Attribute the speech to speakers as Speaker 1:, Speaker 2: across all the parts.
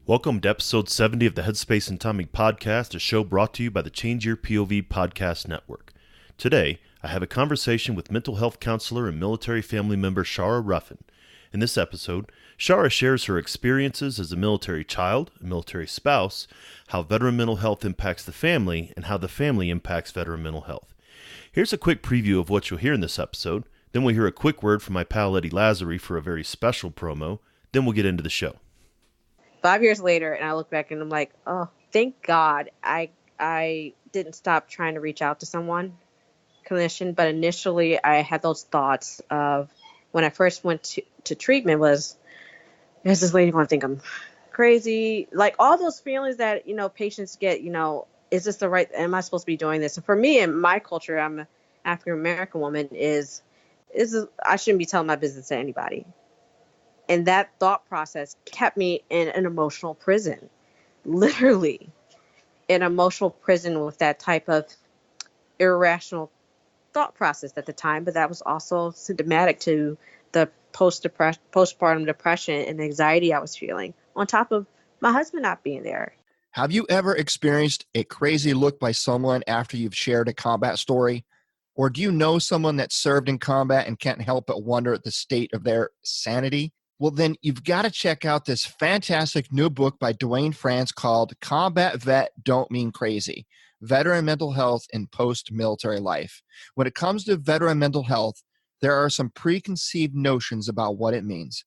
Speaker 1: Welcome to episode 70 of the Headspace and Timing podcast, a show brought to you by the Change Your POV podcast network. Today, I have a conversation with mental health counselor and military family member Shara Ruffin. In this episode, Shara shares her experiences as a military child, a military spouse, how veteran mental health impacts the family, and how the family impacts veteran mental health. Here's a quick preview of what you'll hear in this episode. Then we'll hear a quick word from my pal Eddie Lazary for a very special promo. Then we'll get into the show.
Speaker 2: 5 years later, and I look back and I'm like, oh, thank God I didn't stop trying to reach out to someone, clinician. But initially, I had those thoughts of when I first went to treatment was, is this lady going to think I'm crazy? Like all those feelings that, patients get, is this the right, am I supposed to be doing this? And for me, in my culture, I'm an African-American woman, I shouldn't be telling my business to anybody. And that thought process kept me in an emotional prison, literally an emotional prison with that type of irrational thought process at the time. But that was also symptomatic to the postpartum depression and anxiety I was feeling, on top of my husband not being there.
Speaker 3: Have you ever experienced a crazy look by someone after you've shared a combat story? Or do you know someone that served in combat and can't help but wonder at the state of their sanity? Well, then you've got to check out this fantastic new book by Dwayne France called Combat Vet Don't Mean Crazy, Veteran Mental Health in Post-Military Life. When it comes to veteran mental health, there are some preconceived notions about what it means.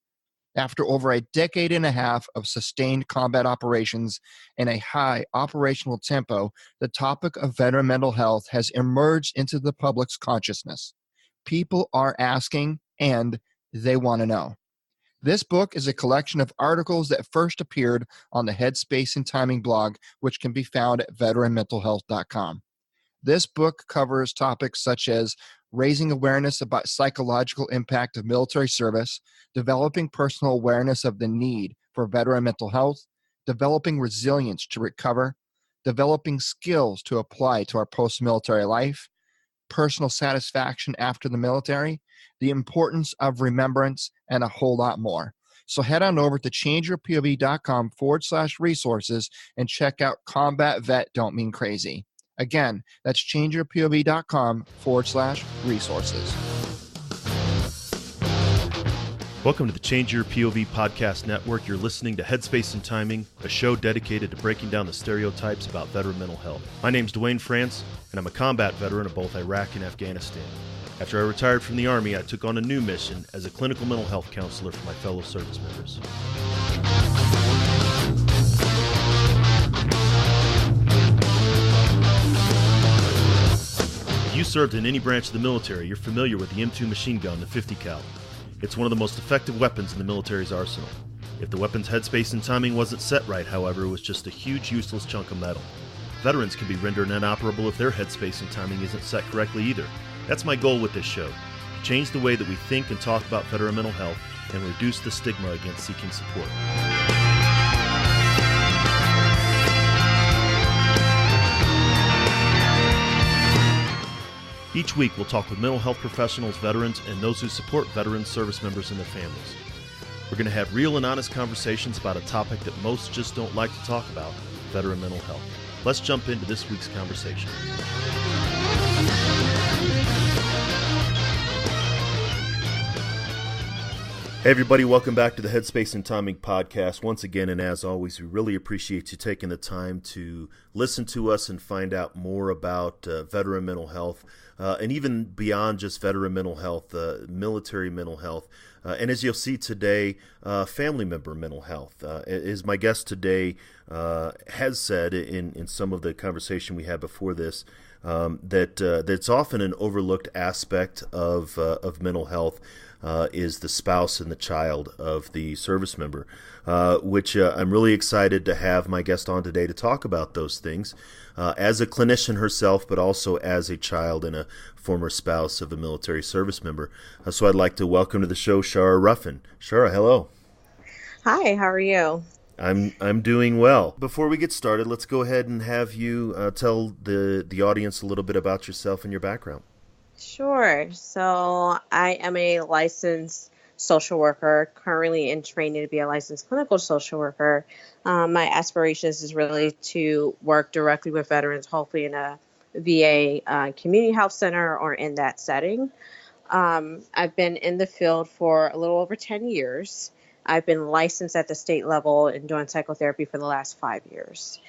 Speaker 3: After over a decade and a half of sustained combat operations and a high operational tempo, the topic of veteran mental health has emerged into the public's consciousness. People are asking, and they want to know. This book is a collection of articles that first appeared on the Headspace and Timing blog, which can be found at veteranmentalhealth.com. This book covers topics such as raising awareness about psychological impact of military service, developing personal awareness of the need for veteran mental health, developing resilience to recover, developing skills to apply to our post-military life, personal satisfaction after the military, the importance of remembrance, and a whole lot more. So head on over to changeyourpov.com/resources and check out Combat Vet Don't Mean Crazy. Again, that's changeyourpov.com/resources.
Speaker 1: Welcome to the Change Your POV podcast network. You're listening to Headspace and Timing, a show dedicated to breaking down the stereotypes about veteran mental health. My name's Dwayne France, and I'm a combat veteran of both Iraq and Afghanistan. After I retired from the Army, I took on a new mission as a clinical mental health counselor for my fellow service members. If you served in any branch of the military, you're familiar with the M2 machine gun, the 50 cal. It's one of the most effective weapons in the military's arsenal. If the weapon's headspace and timing wasn't set right, however, it was just a huge useless chunk of metal. Veterans can be rendered inoperable if their headspace and timing isn't set correctly either. That's my goal with this show, to change the way that we think and talk about veteran mental health and reduce the stigma against seeking support. Each week, we'll talk with mental health professionals, veterans, and those who support veterans, service members, and their families. We're going to have real and honest conversations about a topic that most just don't like to talk about, veteran mental health. Let's jump into this week's conversation. Hey everybody, welcome back to the Headspace and Timing podcast. Once again, and as always, we really appreciate you taking the time to listen to us and find out more about veteran mental health, and even beyond just veteran mental health, military mental health. And as you'll see today, family member mental health. As my guest today has said in some of the conversation we had before this, that's often an overlooked aspect of mental health. Is the spouse and the child of the service member, which I'm really excited to have my guest on today to talk about those things as a clinician herself, but also as a child and a former spouse of a military service member. So I'd like to welcome to the show Shara Ruffin. Shara, hello.
Speaker 2: Hi, how are you?
Speaker 1: I'm doing well. Before we get started, let's go ahead and have you tell the audience a little bit about yourself and your background.
Speaker 2: Sure. So I am a licensed social worker, currently in training to be a licensed clinical social worker. My aspirations is really to work directly with veterans, hopefully in a VA community health center or in that setting. I've been in the field for a little over 10 years. I've been licensed at the state level and doing psychotherapy for the last 5 years.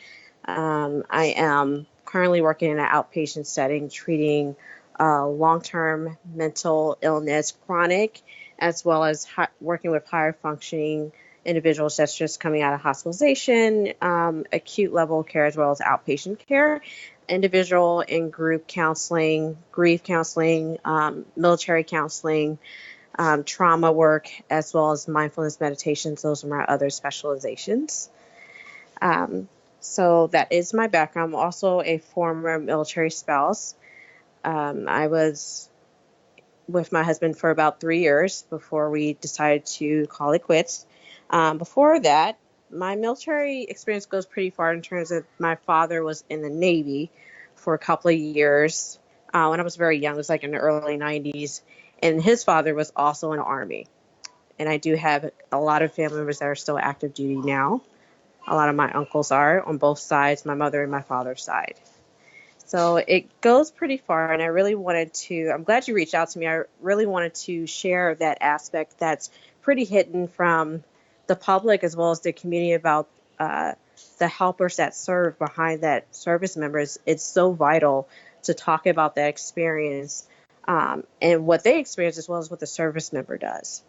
Speaker 2: I am currently working in an outpatient setting, treating long-term mental illness, chronic, as well as working with higher functioning individuals that's just coming out of hospitalization, acute level care, as well as outpatient care, individual and group counseling, grief counseling, military counseling, trauma work, as well as mindfulness meditations. Those are my other specializations. So that is my background. I'm also a former military spouse. I was with my husband for about 3 years before we decided to call it quits. Before that, my military experience goes pretty far in terms of my father was in the Navy for a couple of years when I was very young. It was like in the early 90s. And his father was also in the Army. And I do have a lot of family members that are still active duty now. A lot of my uncles are on both sides, my mother and my father's side. So it goes pretty far, and I really wanted to, I'm glad you reached out to me. I really wanted to share that aspect that's pretty hidden from the public as well as the community about the helpers that serve behind that service members. It's so vital to talk about that experience and what they experience as well as what the service member does.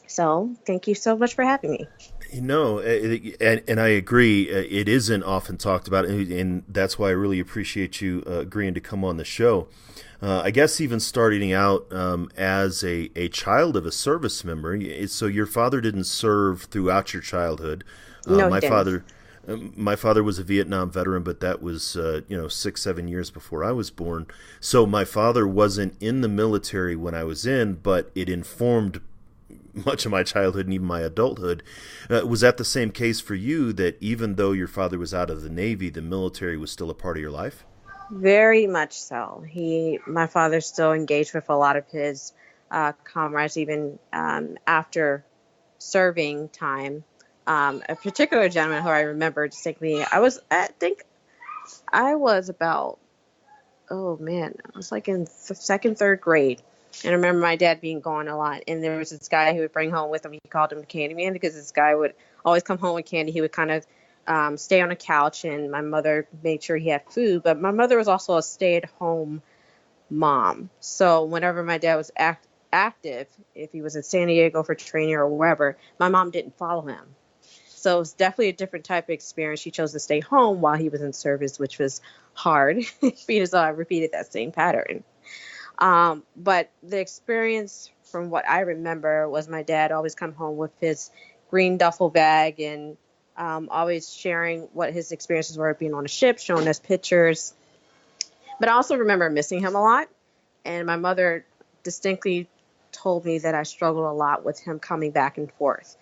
Speaker 2: So thank you so much for having me.
Speaker 1: And I agree. It isn't often talked about, and that's why I really appreciate you agreeing to come on the show. I guess even starting out as a child of a service member, so your father didn't serve throughout your childhood.
Speaker 2: No,
Speaker 1: My father was a Vietnam veteran, but that was 6-7 years before I was born. So my father wasn't in the military when I was in, but it informed much of my childhood and even my adulthood. Was that the same case for you, that even though your father was out of the Navy, the military was still a part of your life?
Speaker 2: Very much so. My father's still engaged with a lot of his comrades, even after serving time. A particular gentleman who I remember distinctly, I think I was about, I was like in second, third grade. And I remember my dad being gone a lot. And there was this guy he would bring home with him. He called him Candyman because this guy would always come home with candy. He would kind of stay on a couch, and my mother made sure he had food. But my mother was also a stay-at-home mom. So whenever my dad was active, if he was in San Diego for training or wherever, my mom didn't follow him. So it was definitely a different type of experience. She chose to stay home while he was in service, which was hard because I repeated that same pattern. But the experience from what I remember was my dad always come home with his green duffel bag and always sharing what his experiences were being on a ship, showing us pictures. But I also remember missing him a lot. And my mother distinctly told me that I struggled a lot with him coming back and forth.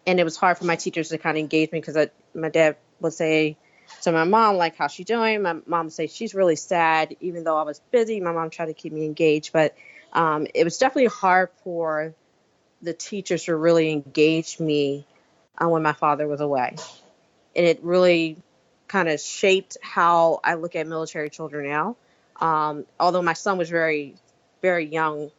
Speaker 2: And it was hard for my teachers to kind of engage me because my dad would say to my mom, like, how's she doing? My mom would say, she's really sad. Even though I was busy, my mom tried to keep me engaged. But it was definitely hard for the teachers to really engage me when my father was away. And it really kind of shaped how I look at military children now. Although my son was very, very young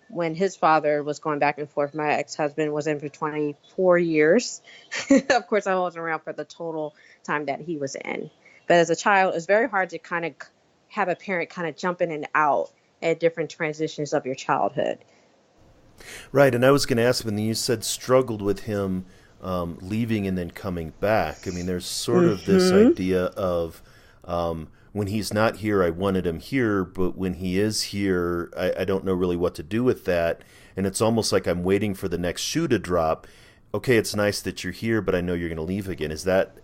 Speaker 2: when his father was going back and forth. My ex-husband was in for 24 years. Of course, I wasn't around for the total time that he was in. But as a child, it was very hard to kind of have a parent kind of jump in and out at different transitions of your childhood.
Speaker 1: Right, and I was going to ask, when you said struggled with him leaving and then coming back, I mean, there's sort of this idea of when he's not here, I wanted him here, but when he is here, I don't know really what to do with that. And it's almost like I'm waiting for the next shoe to drop. Okay, it's nice that you're here, but I know you're going to leave again. Is that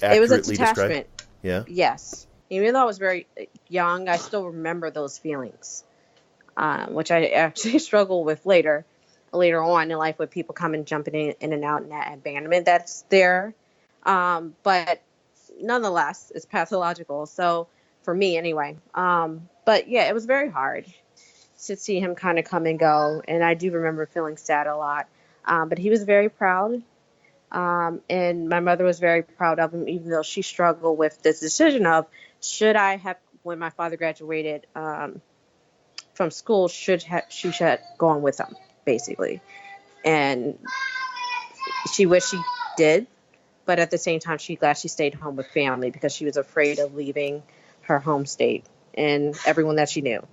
Speaker 1: accurately
Speaker 2: It was a detachment.
Speaker 1: described? Yeah.
Speaker 2: Yes. Even though I was very young, I still remember those feelings, which I actually struggle with later on in life with people coming, jumping in and out in that abandonment that's there. But nonetheless, it's pathological. So for me anyway. But yeah, it was very hard. to see him kind of come and go. And I do remember feeling sad a lot. But he was very proud. And my mother was very proud of him, even though she struggled with this decision of, should I have, when my father graduated from school, she should have gone with him, basically. And she wished she did, but at the same time, she's glad she stayed home with family because she was afraid of leaving her home state and everyone that she knew.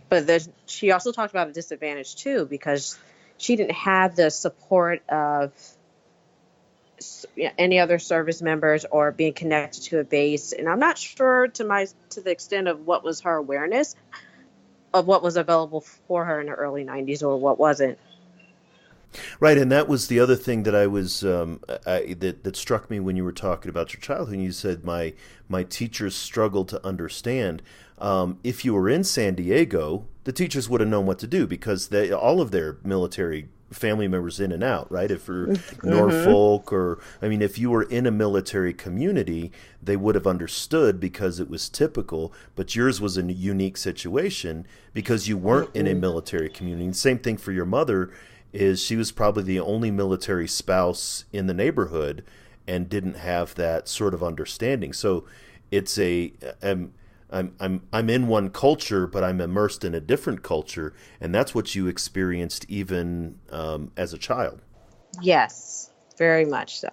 Speaker 2: But she also talked about a disadvantage too, because she didn't have the support of any other service members or being connected to a base. And I'm not sure to the extent of what was her awareness of what was available for her in the early 90s or what wasn't.
Speaker 1: Right, and that was the other thing that I was that struck me when you were talking about your childhood. You said my teachers struggled to understand. If you were in San Diego, the teachers would have known what to do because all of their military family members in and out, right? If you're Norfolk if you were in a military community, they would have understood because it was typical, but yours was a unique situation because you weren't in a military community. And same thing for your mother, is she was probably the only military spouse in the neighborhood and didn't have that sort of understanding. So it's I'm in one culture, but I'm immersed in a different culture, and that's what you experienced even as a child.
Speaker 2: Yes, very much so.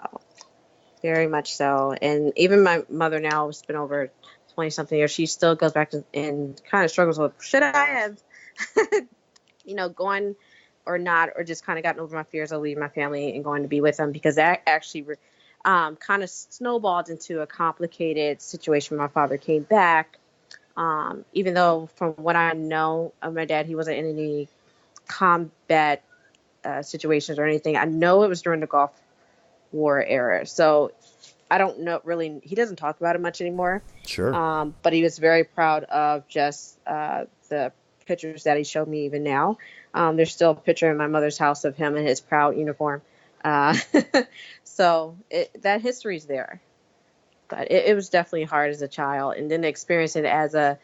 Speaker 2: Very much so. And even my mother now, it's been over 20-something years, she still goes back to and kind of struggles with, should I have, gone or not, or just kind of gotten over my fears of leaving my family and going to be with them, because that actually kind of snowballed into a complicated situation when my father came back. Even though from what I know of my dad, he wasn't in any combat situations or anything. I know it was during the Gulf War era. So I don't know really, he doesn't talk about it much anymore.
Speaker 1: Sure.
Speaker 2: But he was very proud of just the pictures that he showed me even now. There's still a picture in my mother's house of him in his proud uniform. So that history's there. But it was definitely hard as a child, and then experiencing it as an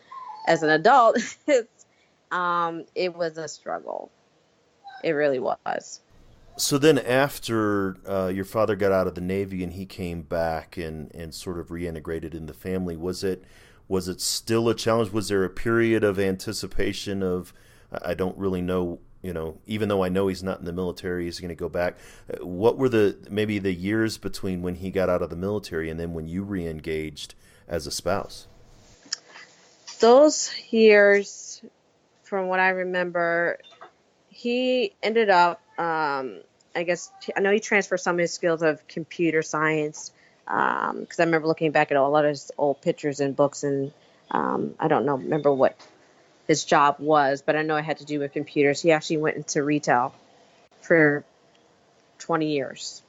Speaker 2: adult, it was a struggle. It really was.
Speaker 1: So then after your father got out of the Navy and he came back and sort of reintegrated in the family, was it still a challenge? Was there a period of anticipation of, I don't really know, even though I know he's not in the military, he's going to go back. What were maybe the years between when he got out of the military and then when you re-engaged as a spouse?
Speaker 2: Those years, from what I remember, he ended up, I know he transferred some of his skills of computer science, because I remember looking back at a lot of his old pictures and books, and I don't remember what his job was, but I know it had to do with computers. He actually went into retail for 20 years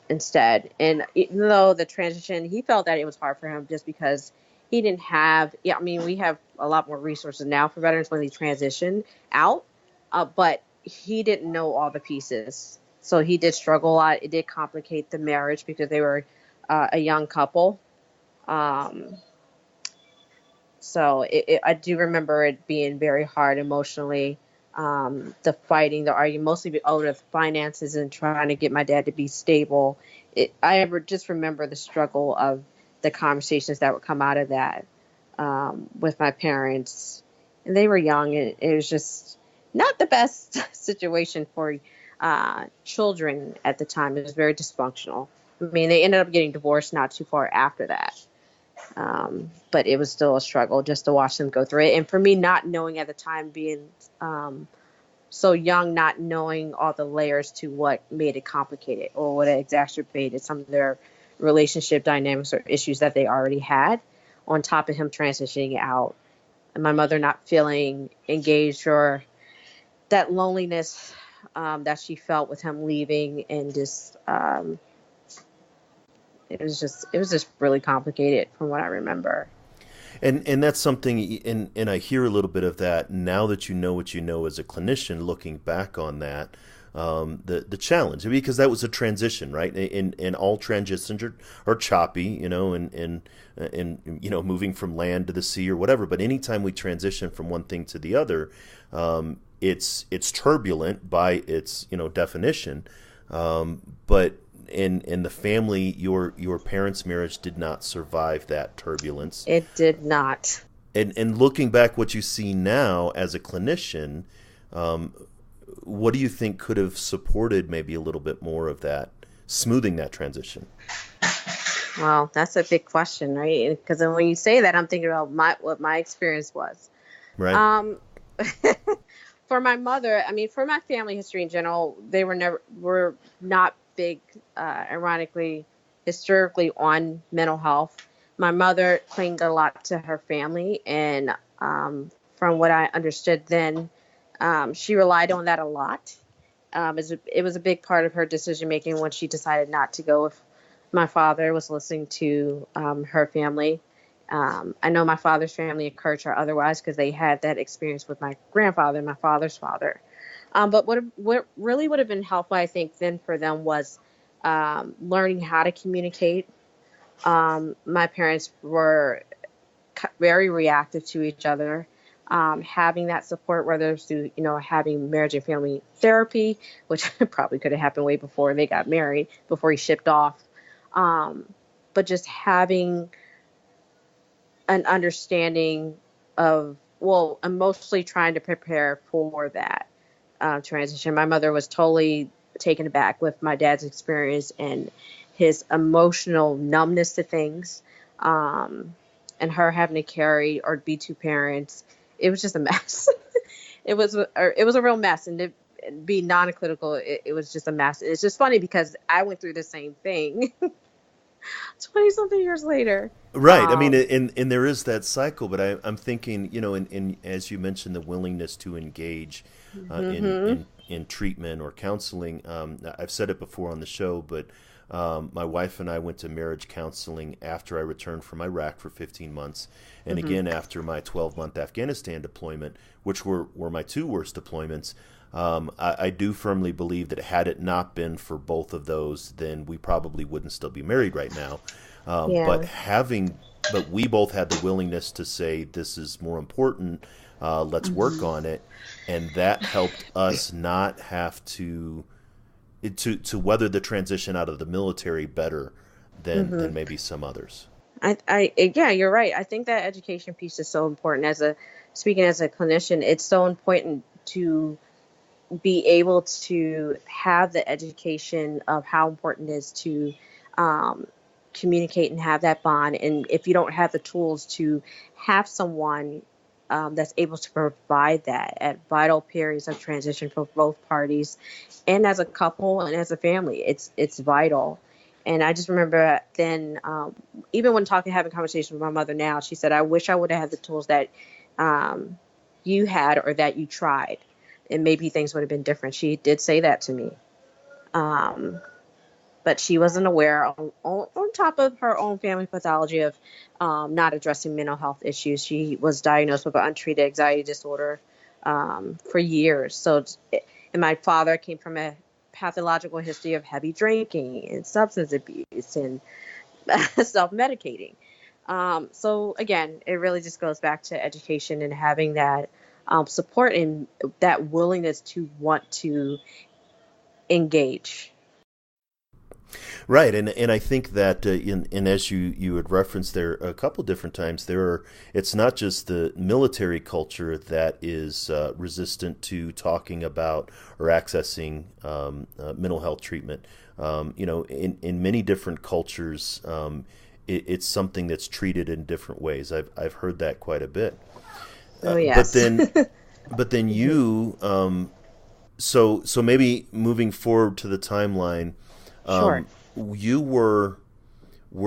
Speaker 2: instead. And even though the transition, he felt that it was hard for him just because he didn't have, we have a lot more resources now for veterans when they transition out, but he didn't know all the pieces. So he did struggle a lot. It did complicate the marriage because they were a young couple. So I do remember it being very hard emotionally, the fighting, the arguing, mostly over the finances and trying to get my dad to be stable. I just remember the struggle of the conversations that would come out of that with my parents. And they were young, and it was just not the best situation for children at the time. It was very dysfunctional. They ended up getting divorced not too far after that. But it was still a struggle just to watch them go through it. And for me, not knowing at the time, being so young, not knowing all the layers to what made it complicated or what exacerbated some of their relationship dynamics or issues that they already had, on top of him transitioning out and my mother not feeling engaged, or that loneliness that she felt with him leaving, and just it was just really complicated from what I remember.
Speaker 1: And that's something, and I hear a little bit of that now that you know what you know as a clinician, looking back on that. the challenge, because that was a transition, right? And all transitions are choppy, and moving from land to the sea or whatever. But anytime we transition from one thing to the other, it's turbulent by its definition. But in the family, your parents' marriage did not survive that turbulence.
Speaker 2: It did not.
Speaker 1: And looking back, what you see now as a clinician, what do you think could have supported maybe a little bit more of that, smoothing that transition?
Speaker 2: Well, that's a big question, right? Because when you say that, I'm thinking about what my experience was.
Speaker 1: Right.
Speaker 2: For my mother, for my family history in general, they were not big, ironically, historically on mental health. My mother clinged a lot to her family, and from what I understood then, she relied on that a lot. It was a big part of her decision making when she decided not to go with my father, was listening to her family. I know my father's family encouraged her otherwise because they had that experience with my grandfather and my father's father. But what really would have been helpful, I think, then for them was learning how to communicate. My parents were very reactive to each other. Having that support, whether through, having marriage and family therapy, which probably could have happened way before they got married, before he shipped off. But just having an understanding of, I'm mostly trying to prepare for that transition. My mother was totally taken aback with my dad's experience and his emotional numbness to things, and her having to carry or be two parents. It was just a mess. It was a real mess, and to be non-clinical, it was just a mess. It's just funny because I went through the same thing 20 something years later.
Speaker 1: Right. And there is that cycle, but I'm thinking, in as you mentioned, the willingness to engage in treatment or counseling. I've said it before on the show, but my wife and I went to marriage counseling after I returned from Iraq for 15 months. And again, after my 12-month Afghanistan deployment, which were my two worst deployments. I do firmly believe that had it not been for both of those, then we probably wouldn't still be married right now. But we both had the willingness to say, this is more important. Let's work on it. And that helped us not have to weather the transition out of the military better than maybe some others.
Speaker 2: Yeah, you're right. I think that education piece is so important. Speaking as a clinician, it's so important to be able to have the education of how important it is to communicate and have that bond. And if you don't have the tools to have someone that's able to provide that at vital periods of transition for both parties, and as a couple and as a family, it's vital. And I just remember then, even when having conversations with my mother now, she said, I wish I would have had the tools that you had or that you tried, and maybe things would have been different. She did say that to me. But she wasn't aware on top of her own family pathology of not addressing mental health issues. She was diagnosed with an untreated anxiety disorder for years. And my father came from a pathological history of heavy drinking and substance abuse and self-medicating. So again, it really just goes back to education and having that support and that willingness to want to engage.
Speaker 1: Right, and I think that and as you had referenced there a couple different times, it's not just the military culture that is resistant to talking about or accessing mental health treatment. In many different cultures, it's something that's treated in different ways. I've heard that quite a bit.
Speaker 2: Oh yes.
Speaker 1: But then you, so maybe moving forward to the timeline.
Speaker 2: Sure.
Speaker 1: Were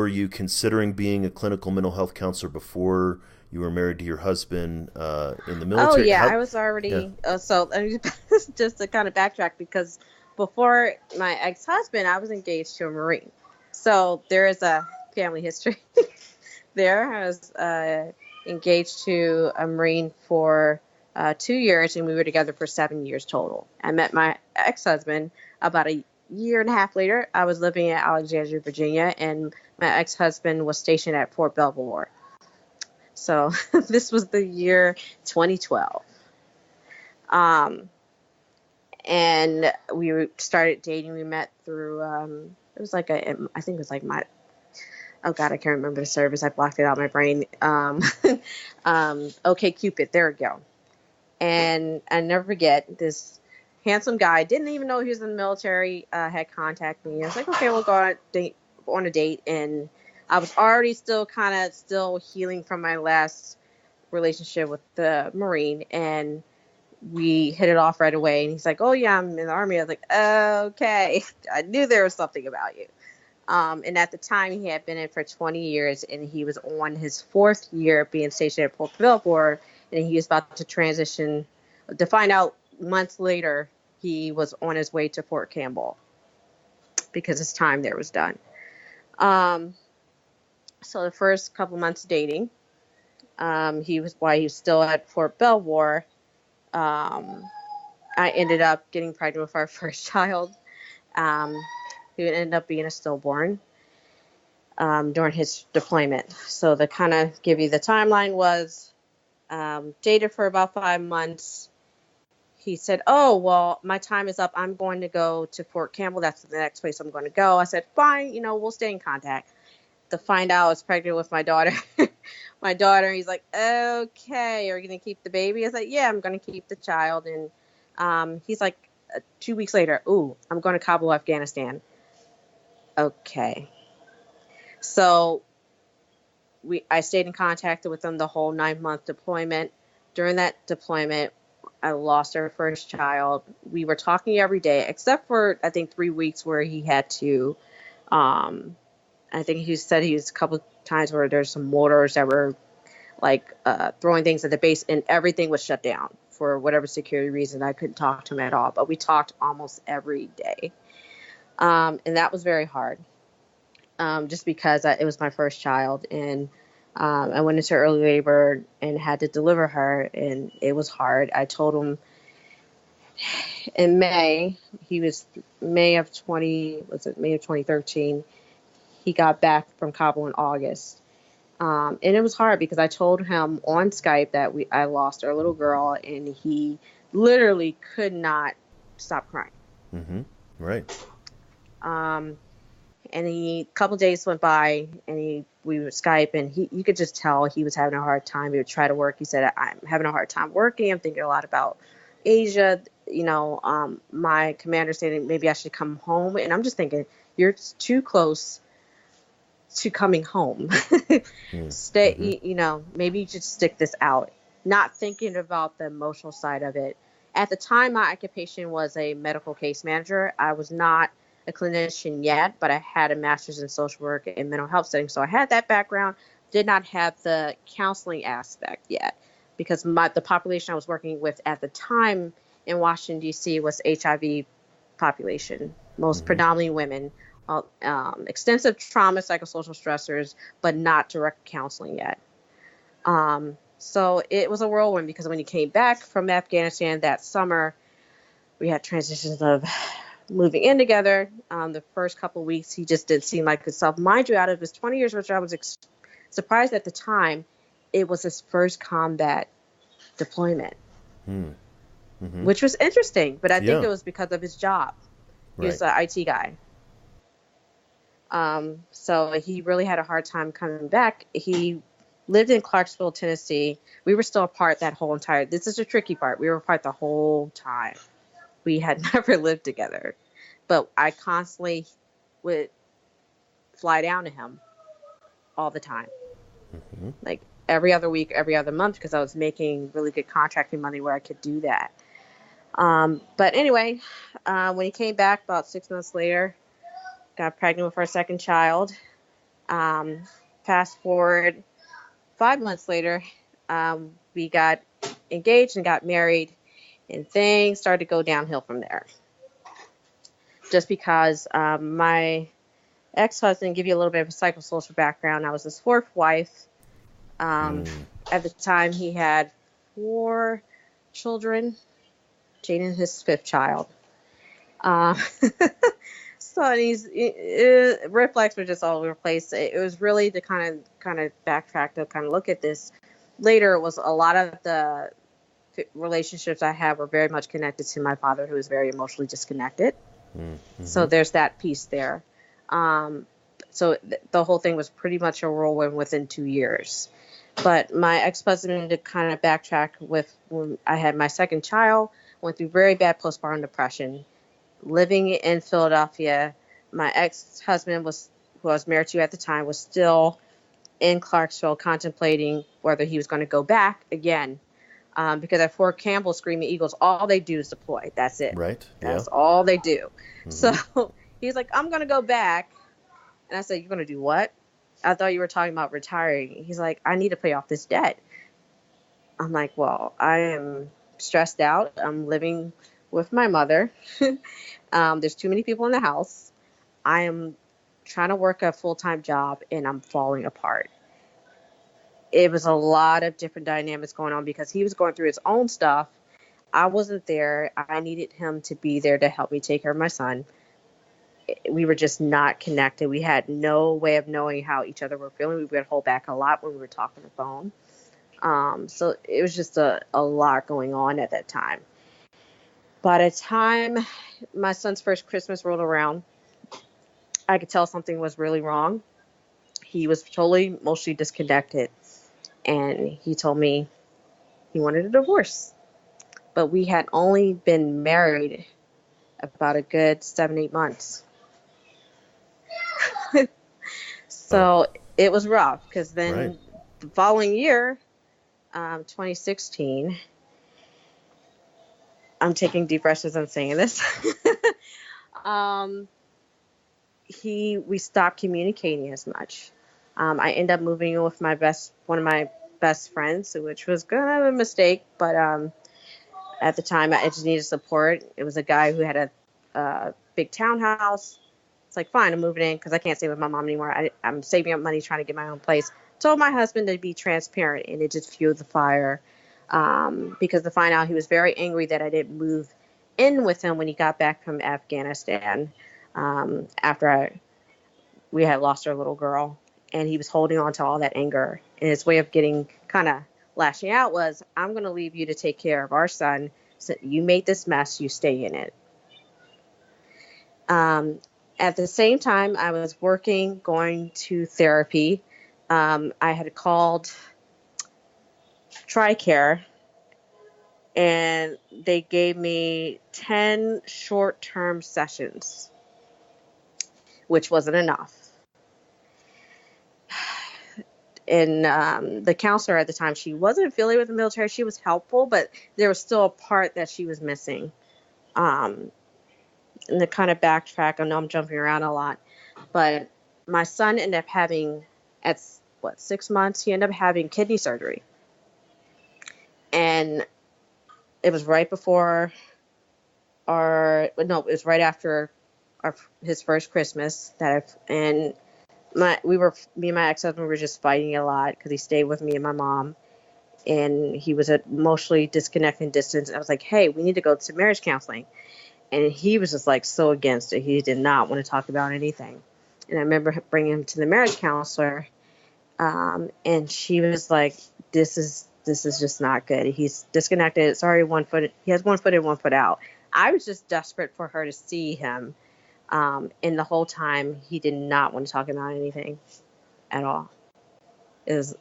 Speaker 1: you considering being a clinical mental health counselor before you were married to your husband in the military?
Speaker 2: Oh yeah, I was already. Yeah. So just to kind of backtrack, because before my ex-husband, I was engaged to a Marine. So there is a family history there. I was engaged to a Marine for 2 years, and we were together for 7 years total. I met my ex-husband about a year and a half later. I was living in Alexandria, Virginia, and my ex-husband was stationed at Fort Belvoir. So this was the year 2012. And we started dating. We met through, it was like I think it was like oh God, I can't remember the service. I blocked it out of my brain. Okay, Cupid, there we go. And I never forget, this handsome guy, didn't even know he was in the military, had contacted me. I was like, okay, we'll go on a date. And I was already still healing from my last relationship with the Marine. And we hit it off right away. And he's like, oh yeah, I'm in the Army. I was like, okay. I knew there was something about you. And at the time, he had been in for 20 years, and he was on his 4th year being stationed at Fort Belvoir, and he was about to transition. To find out months later, he was on his way to Fort Campbell because his time there was done. So the first couple months dating, while he was still at Fort Belvoir, I ended up getting pregnant with our first child. He ended up being a stillborn during his deployment. So to kind of give you the timeline was, dated for about 5 months. He said, oh, well, my time is up. I'm going to go to Fort Campbell. That's the next place I'm going to go. I said, fine, we'll stay in contact. To find out I was pregnant with my daughter. He's like, okay, are you going to keep the baby? I was like, yeah, I'm going to keep the child. And he's like, 2 weeks later, ooh, I'm going to Kabul, Afghanistan. Okay. So I stayed in contact with them the whole 9-month deployment. During that deployment, I lost our first child. We were talking every day, except for, I think, 3 weeks where he had to, I think he said he was a couple of times where there's some mortars that were like throwing things at the base, and everything was shut down for whatever security reason. I couldn't talk to him at all, but we talked almost every day. And that was very hard, just because it was my first child, and I went into early labor and had to deliver her, and it was hard. I told him in May of 2013. He got back from Kabul in August. And it was hard because I told him on Skype that I lost our little girl, and he literally could not stop crying.
Speaker 1: Mm-hmm. Right.
Speaker 2: And a couple of days went by, and we would Skype, and you could just tell he was having a hard time. He would try to work. He said, I'm having a hard time working. I'm thinking a lot about Asia. My commander said maybe I should come home. And I'm just thinking, you're too close to coming home. Stay,
Speaker 1: Mm-hmm.
Speaker 2: maybe you should stick this out. Not thinking about the emotional side of it. At the time, my occupation was a medical case manager. I was not a clinician yet, but I had a master's in social work and mental health setting. So I had that background, did not have the counseling aspect yet, because the population I was working with at the time in Washington, D.C. was HIV population, most predominantly women. Extensive trauma, psychosocial stressors, but not direct counseling yet. So it was a whirlwind, because when he came back from Afghanistan that summer, we had transitions of moving in together. The first couple of weeks, he just didn't seem like himself. Mind you, out of his 20 years, which I was surprised at the time, it was his first combat deployment, which was interesting. But I think it was because of his job. He was an IT guy. So he really had a hard time coming back. He lived in Clarksville, Tennessee. We were still apart that whole entire, this is the tricky part. We were apart the whole time. We had never lived together, but I constantly would fly down to him all the time. Like every other week, every other month, because I was making really good contracting money where I could do that. But anyway, when he came back about 6 months later, got pregnant with our second child. Fast forward 5 months later, we got engaged and got married, and things started to go downhill from there. Just because my ex-husband, give you a little bit of a psychosocial background, I was his 4th wife. At the time, he had 4 children. Jaden, his fifth child. Uh, so red flags were just all over the place. It was really to kind of backtrack to kind of look at this. Later, it was a lot of the relationships I had were very much connected to my father, who was very emotionally disconnected.
Speaker 1: Mm-hmm.
Speaker 2: So there's that piece there. So the whole thing was pretty much a whirlwind within 2 years. But my ex-husband, to kind of backtrack, with when I had my second child, went through very bad postpartum depression. Living in Philadelphia, my ex-husband who I was married to at the time, was still in Clarksville contemplating whether he was going to go back again. Because at Fort Campbell, Screaming Eagles, all they do is deploy. That's it.
Speaker 1: Right.
Speaker 2: That's all they do.
Speaker 1: Mm-hmm.
Speaker 2: So he's like, I'm going to go back. And I said, you're going to do what? I thought you were talking about retiring. He's like, I need to pay off this debt. I'm like, well, I am stressed out. I'm living with my mother. There's too many people in the house. I am trying to work a full-time job, and I'm falling apart. It was a lot of different dynamics going on because he was going through his own stuff. I wasn't there. I needed him to be there to help me take care of my son. We were just not connected. We had no way of knowing how each other were feeling. We would hold back a lot when we were talking on the phone. So it was just a lot going on at that time. By the time my son's first Christmas rolled around, I could tell something was really wrong. He was totally emotionally disconnected. And he told me he wanted a divorce. But we had only been married about a good 7-8 months. So it was rough because then the following year, 2016, I'm taking deep breaths as I'm saying this. We stopped communicating as much. I ended up moving in with one of my best friends, which was kind of a mistake, but at the time I just needed support. It was a guy who had a big townhouse. It's like, fine, I'm moving in because I can't stay with my mom anymore. I'm saving up money trying to get my own place. Told my husband to be transparent, and it just fueled the fire. Because to find out he was very angry that I didn't move in with him when he got back from Afghanistan after we had lost our little girl. And he was holding on to all that anger. And his way of getting kind of lashing out was, I'm going to leave you to take care of our son. So you made this mess, you stay in it. At the same time, I was working, going to therapy. I had called TRICARE, and they gave me 10 short-term sessions, which wasn't enough. And the counselor at the time, she wasn't affiliated with the military. She was helpful, but there was still a part that she was missing. And to kind of backtrack, I know I'm jumping around a lot, but my son ended up having, at 6 months, he ended up having kidney surgery. And it was right before it was right after his first Christmas me and my ex-husband were just fighting a lot because he stayed with me and my mom, and he was emotionally disconnected and distant. I was like, hey, we need to go to marriage counseling. And he was just like so against it. He did not want to talk about anything. And I remember bringing him to the marriage counselor, and she was like, this is just not good. He's disconnected. It's already 1 foot. He has 1 foot in, 1 foot out. I was just desperate for her to see him. And the whole time he did not want to talk about anything at all. It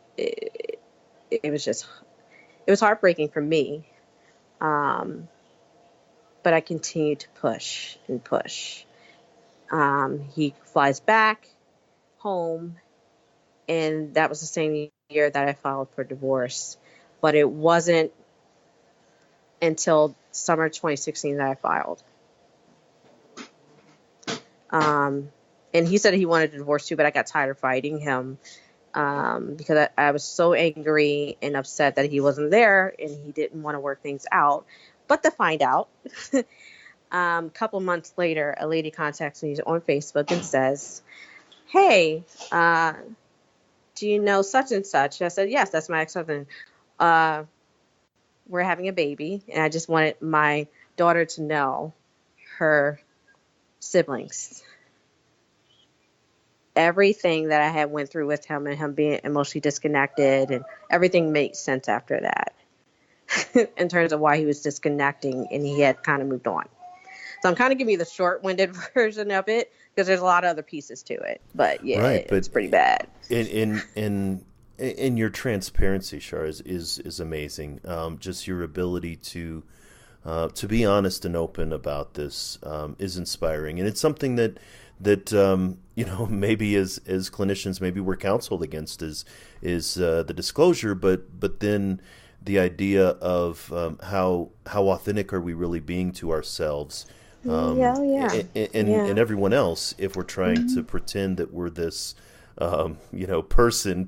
Speaker 2: was heartbreaking for me. But I continued to push and push. He flies back home, and that was the same year that I filed for divorce. But it wasn't until summer 2016 that I filed. And he said he wanted a divorce too, but I got tired of fighting him because I was so angry and upset that he wasn't there and he didn't want to work things out. But to find out, a couple months later, a lady contacts me on Facebook and says, hey, do you know such and such? I said, yes, that's my ex-husband. we're having a baby, and I just wanted my daughter to know her siblings. Everything that I had went through with him and him being emotionally disconnected, and everything made sense after that in terms of why he was disconnecting and he had kind of moved on. So I'm kind of giving you the short-winded version of it because there's a lot of other pieces to it. But yeah,
Speaker 1: Right,
Speaker 2: it's
Speaker 1: but
Speaker 2: pretty bad.
Speaker 1: In your transparency, Shara, is amazing. Just your ability to be honest and open about this is inspiring, and it's something that maybe as clinicians maybe we're counseled against is the disclosure, but then the idea of how authentic are we really being to ourselves and everyone else if we're trying to pretend that we're this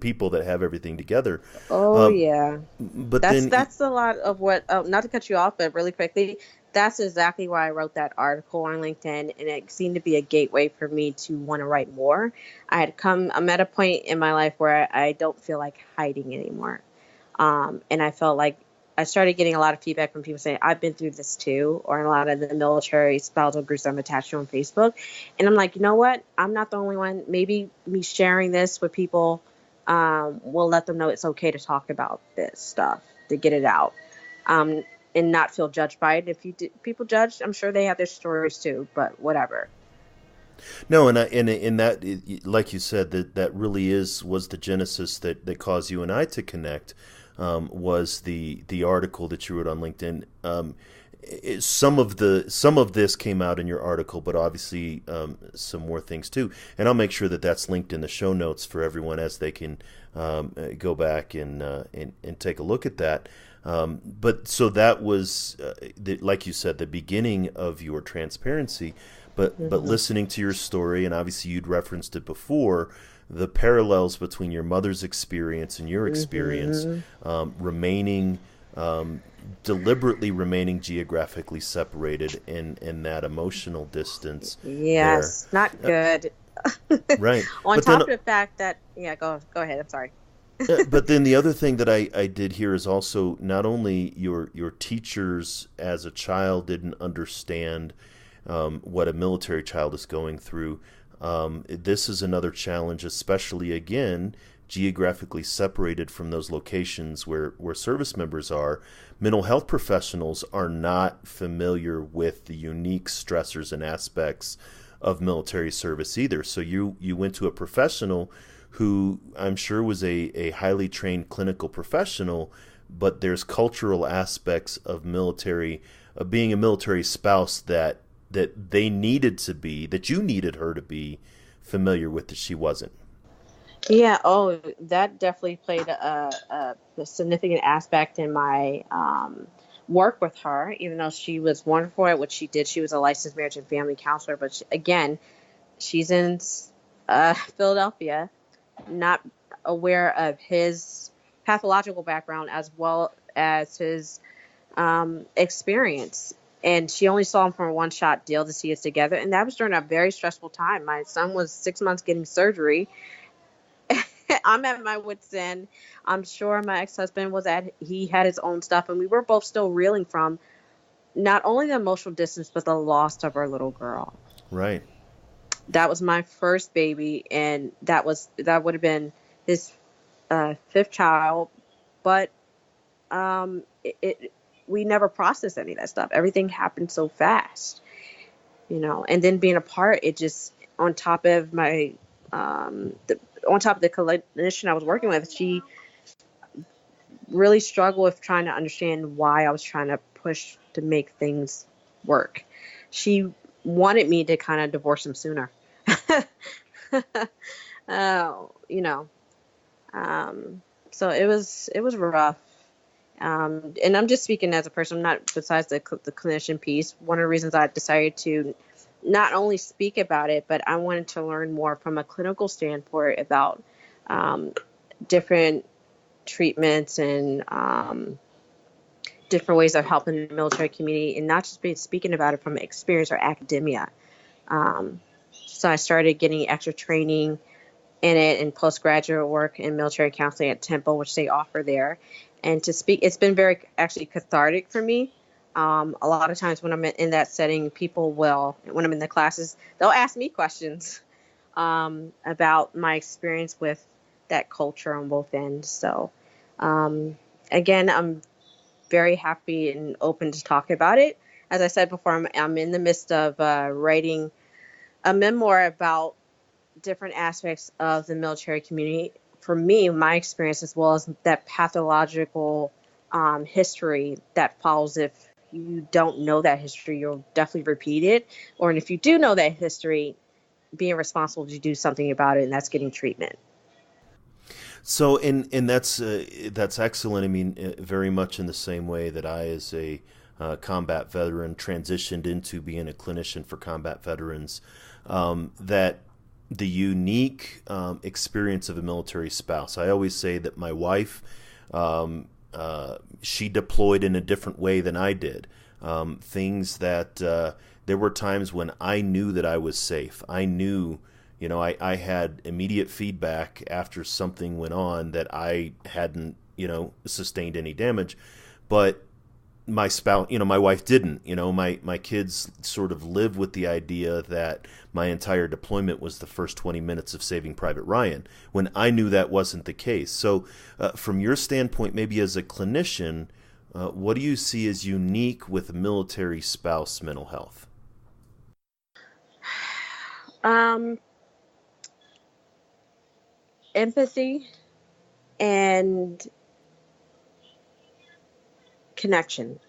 Speaker 1: people that have everything together. But
Speaker 2: that's a lot of what. Not to cut you off, but really quickly, that's exactly why I wrote that article on LinkedIn, and it seemed to be a gateway for me to want to write more. I'm at a point in my life where I don't feel like hiding anymore, and I felt like I started getting a lot of feedback from people saying, I've been through this too, or a lot of the military spousal groups I'm attached to on Facebook. And I'm like, you know what? I'm not the only one. Maybe me sharing this with people will let them know it's okay to talk about this stuff, to get it out, and not feel judged by it. If people judge, I'm sure they have their stories too, but whatever.
Speaker 1: No, and that, like you said, that really was the genesis that caused you and I to connect. Was the article that you wrote on LinkedIn. Some of this came out in your article, but obviously some more things too. And I'll make sure that that's linked in the show notes for everyone as they can go back and take a look at that. But so that was, like you said, the beginning of your transparency. But listening to your story, and obviously you'd referenced it before, the parallels between your mother's experience and your experience, deliberately remaining geographically separated in that emotional distance.
Speaker 2: Yes, there. Not good.
Speaker 1: Right.
Speaker 2: On but top of the fact that, go ahead. I'm sorry.
Speaker 1: But then the other thing that I did hear is also not only your teachers as a child didn't understand what a military child is going through. This is another challenge, especially, again, geographically separated from those locations where service members are. Mental health professionals are not familiar with the unique stressors and aspects of military service either. So you went to a professional who I'm sure was a highly trained clinical professional, but there's cultural aspects of being a military spouse that they needed to be, that you needed her to be familiar with, that she wasn't.
Speaker 2: Yeah. Oh, that definitely played a significant aspect in my work with her, even though she was wonderful at what she did. She was a licensed marriage and family counselor, but she's in Philadelphia, not aware of his pathological background as well as his experience. And she only saw him from a one-shot deal to see us together. And that was during a very stressful time. My son was 6 months getting surgery. I'm at my wit's end. I'm sure my ex-husband he had his own stuff. And we were both still reeling from not only the emotional distance, but the loss of our little girl.
Speaker 1: Right.
Speaker 2: That was my first baby. And that would have been his fifth child. But we never processed any of that stuff. Everything happened so fast, and then being apart, it just, on top of my, on top of the clinician I was working with, she really struggled with trying to understand why I was trying to push to make things work. She wanted me to kind of divorce him sooner. So it was rough. And I'm just speaking as a person, I'm not, besides the clinician piece. One of the reasons I decided to not only speak about it, but I wanted to learn more from a clinical standpoint about different treatments and different ways of helping the military community, and not just speaking about it from experience or academia. So I started getting extra training in it and postgraduate work in military counseling at Temple, which they offer there. and to speak. It's been very actually cathartic for me. A lot of times when I'm in that setting, people will, when I'm in the classes, they'll ask me questions about my experience with that culture on both ends. So, um, again, I'm very happy and open to talk about it. As I said before, I'm in the midst of writing a memoir about different aspects of the military community. For me, my experience, as well as that pathological history that follows. If you don't know that history, you'll definitely repeat it. Or if you do know that history, being responsible to do something about it, and that's getting treatment.
Speaker 1: So, and that's excellent. I mean, very much in the same way that I, as a combat veteran, transitioned into being a clinician for combat veterans, that the unique experience of a military spouse. I always say that my wife, she deployed in a different way than I did. Things that there were times when I knew that I was safe. I knew, I had immediate feedback after something went on that I hadn't, sustained any damage. But my spouse, my wife didn't. My kids sort of live with the idea that my entire deployment was the first 20 minutes of Saving Private Ryan, when I knew that wasn't the case. So from your standpoint, maybe as a clinician, what do you see as unique with military spouse mental health?
Speaker 2: Empathy and connection.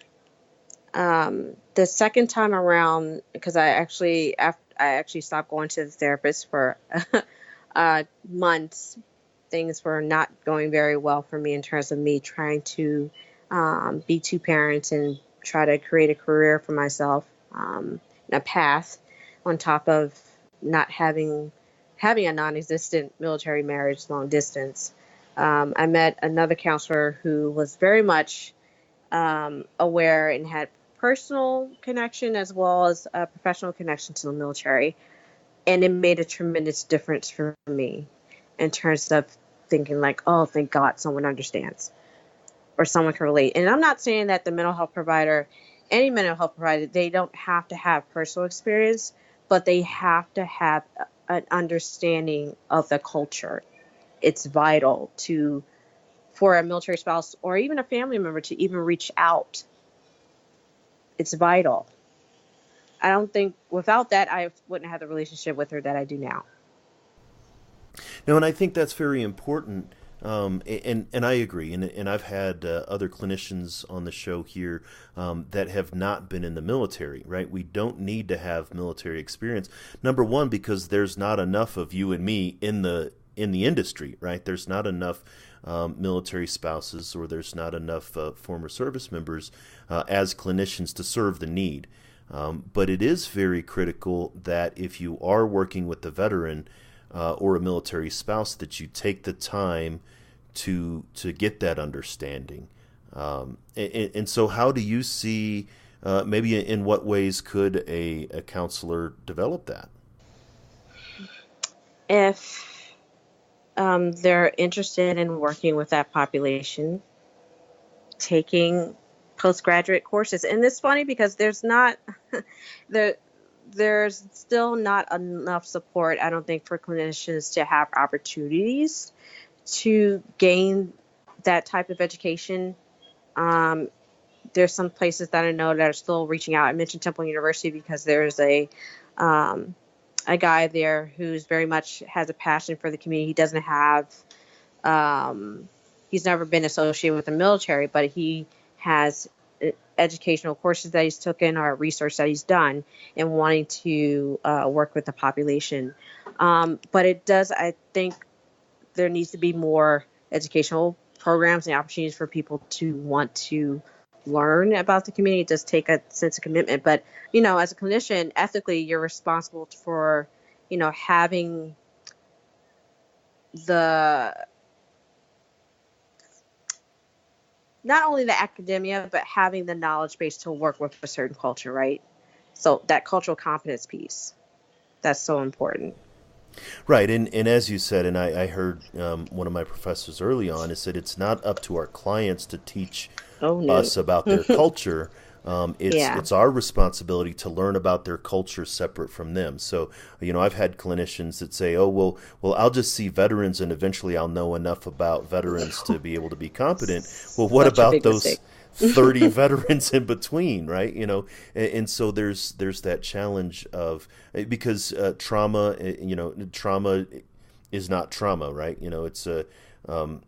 Speaker 2: The second time around, because I actually stopped going to the therapist for months. Things were not going very well for me in terms of me trying to be two parents and try to create a career for myself, a path on top of not having a non-existent military marriage, long distance. I met another counselor who was very much aware and had personal connection as well as a professional connection to the military. And it made a tremendous difference for me in terms of thinking like, oh, thank God someone understands or someone can relate. And I'm not saying that the mental health provider, any mental health provider, they don't have to have personal experience, but they have to have an understanding of the culture. It's vital for a military spouse or even a family member to even reach out. It's vital. I don't think without that, I wouldn't have the relationship with her that I do now.
Speaker 1: No, and I think that's very important. And I agree. And I've had other clinicians on the show here that have not been in the military, right? We don't need to have military experience. Number one, because there's not enough of you and me in the industry, right? There's not enough military spouses, or there's not enough former service members as clinicians to serve the need. But it is very critical that if you are working with the veteran or a military spouse, that you take the time to get that understanding. And so how do you see, maybe in what ways could a counselor develop that?
Speaker 2: If they're interested in working with that population, taking postgraduate courses. And it's funny because there's still not enough support, I don't think, for clinicians to have opportunities to gain that type of education. There's some places that I know that are still reaching out. I mentioned Temple University because there's a guy there who's very much has a passion for the community. He doesn't have, he's never been associated with the military, but he has educational courses that he's taken or research that he's done and wanting to work with the population. But I think there needs to be more educational programs and opportunities for people to want to learn about the community. It does take a sense of commitment. But, as a clinician, ethically, you're responsible for, having not only the academia, but having the knowledge base to work with a certain culture, right? So that cultural competence piece, that's so important.
Speaker 1: Right, and as you said, and I heard one of my professors early on is said it's not up to our clients to teach
Speaker 2: Oh no.
Speaker 1: us about their culture.
Speaker 2: Yeah.
Speaker 1: It's our responsibility to learn about their culture separate from them. So, I've had clinicians that say, "Oh, well, I'll just see veterans, and eventually I'll know enough about veterans to be able to be competent." Well, what
Speaker 2: Such a
Speaker 1: about
Speaker 2: big
Speaker 1: those
Speaker 2: mistake.
Speaker 1: 30 veterans in between, right? And so there's that challenge of because trauma is not trauma, right? It's a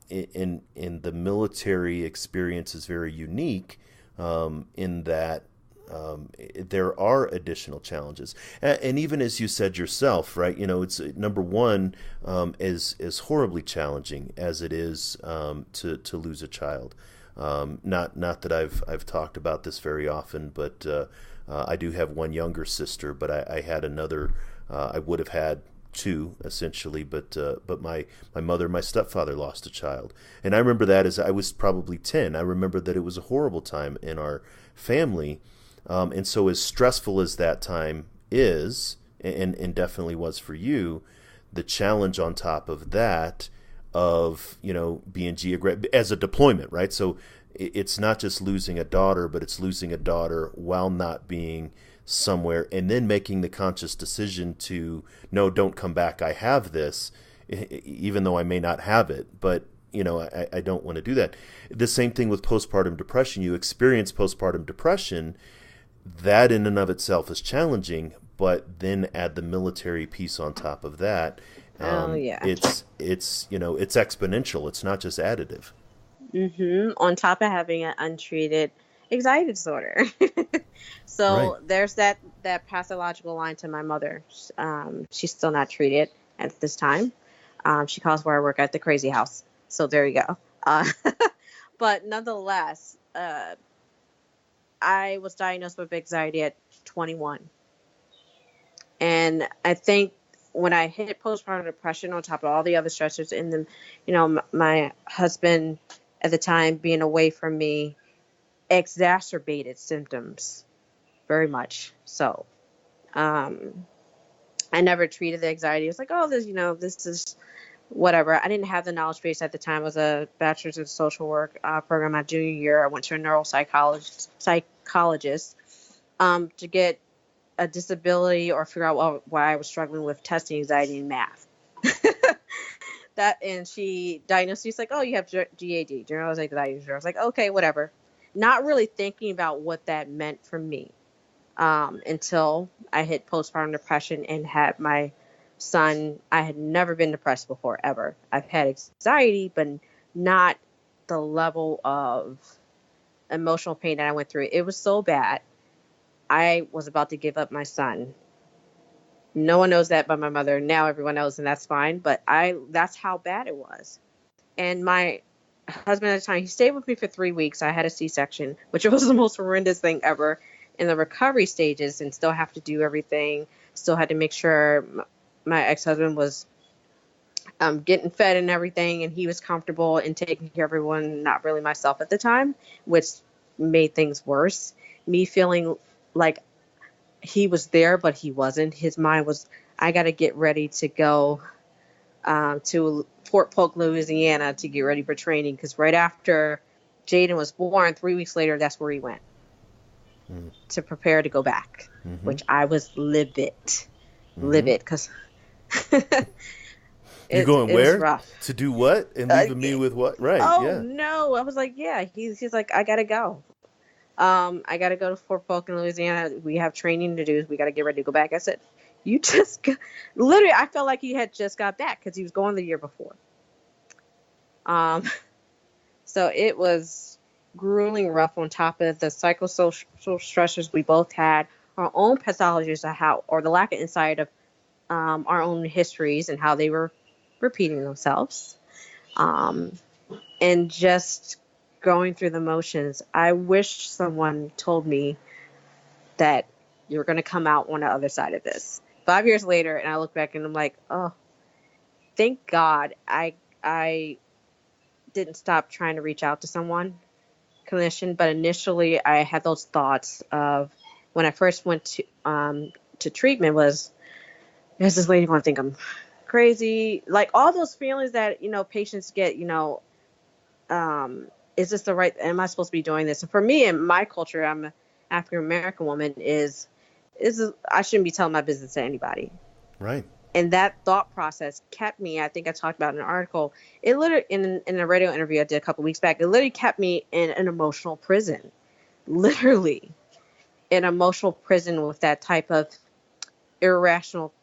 Speaker 1: in the military experience is very unique in that there are additional challenges, and even as you said yourself, right? It's number one is horribly challenging as it is to lose a child. Not that I've talked about this very often, but I do have one younger sister, but I had another. I would have had two essentially, but my mother, my stepfather lost a child, and I remember that as I was probably 10. I remember that it was a horrible time in our family, and so as stressful as that time is, and definitely was for you, the challenge on top of that of being geographic as a deployment, right? So it's not just losing a daughter, but it's losing a daughter while not being somewhere, and then making the conscious decision to no, don't come back. I have this, even though I may not have it, but I don't want to do that. The same thing with postpartum depression. You experience postpartum depression, that in and of itself is challenging, but then add the military piece on top of that.
Speaker 2: Oh yeah.
Speaker 1: It's exponential. It's not just additive.
Speaker 2: On top of having an untreated anxiety disorder.
Speaker 1: Right.
Speaker 2: So there's that pathological line to my mother. She's still not treated at this time. She calls where I work at the crazy house. So there you go. But nonetheless, I was diagnosed with anxiety at 21. And I think when I hit postpartum depression on top of all the other stressors, and then, my husband at the time being away from me exacerbated symptoms very much. So, I never treated the anxiety. It was like, oh, this is whatever. I didn't have the knowledge base at the time. It was a bachelor's in social work program my junior year. I went to a psychologist to get a disability or figure out why I was struggling with testing anxiety in math. And she diagnosed me. She's like, oh, you have GAD, generalized anxiety disorder. I was like, okay, whatever. Not really thinking about what that meant for me until I hit postpartum depression and had my son. I had never been depressed before, ever. I've had anxiety, but not the level of emotional pain that I went through. It was so bad. I was about to give up my son. No one knows that but my mother. Now everyone knows, and that's fine. But that's how bad it was. And my husband at the time, he stayed with me for 3 weeks. I had a C-section, which was the most horrendous thing ever in the recovery stages, and still have to do everything. Still had to make sure my ex-husband was getting fed and everything, and he was comfortable in taking care of everyone, not really myself at the time, which made things worse. Me feeling like he was there, but he wasn't. His mind was, I got to get ready to go to Fort Polk, Louisiana to get ready for training, because right after Jaden was born, 3 weeks later, that's where he went to prepare to go back, which I was livid, because
Speaker 1: you're going where?
Speaker 2: Rough.
Speaker 1: To do what? And leaving me with what? Right.
Speaker 2: Oh,
Speaker 1: yeah.
Speaker 2: no. I was like, yeah. He's like, I got to go. I got to go to Fort Polk in Louisiana. We have training to do. We got to get ready to go back. I said, you just got, literally, I felt like he had just got back because he was going the year before. So it was grueling rough on top of the psychosocial stressors we both had, our own pathologies of how, or the lack of insight of our own histories and how they were repeating themselves. And just going through the motions. I wish someone told me that you're going to come out on the other side of this. 5 years later, and I look back and I'm like, oh, thank God I didn't stop trying to reach out to someone, clinician. But initially, I had those thoughts of when I first went to treatment was, is this lady going to think I'm crazy, like all those feelings that, patients get, is this the right, am I supposed to be doing this? And for me, in my culture, I'm an African American woman, is I shouldn't be telling my business to anybody.
Speaker 1: Right.
Speaker 2: And that thought process kept me, I think I talked about in an article, it literally, in a radio interview I did a couple weeks back, it literally kept me in an emotional prison. Literally an emotional prison with that type of irrational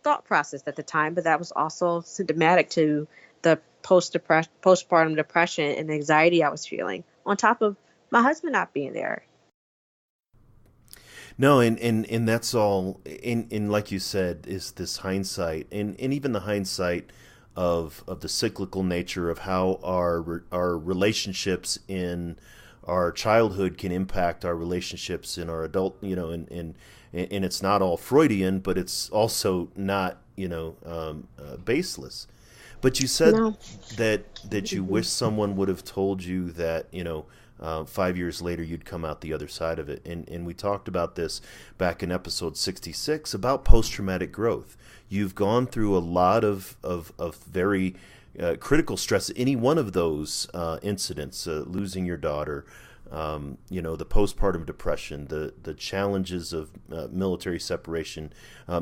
Speaker 2: thought process at the time. But that was also symptomatic to the postpartum depression and anxiety I was feeling, on top of my husband not being there.
Speaker 1: No, and that's all. And like you said, is this hindsight, and even the hindsight of the cyclical nature of how our relationships in our childhood can impact our relationships in our adult. And it's not all Freudian, but it's also not baseless. But you said
Speaker 2: No.
Speaker 1: that you wish someone would have told you that 5 years later you'd come out the other side of it. And we talked about this back in episode 66 about post-traumatic growth. You've gone through a lot of very critical stress. Any one of those incidents, losing your daughter, the postpartum depression, the challenges of military separation,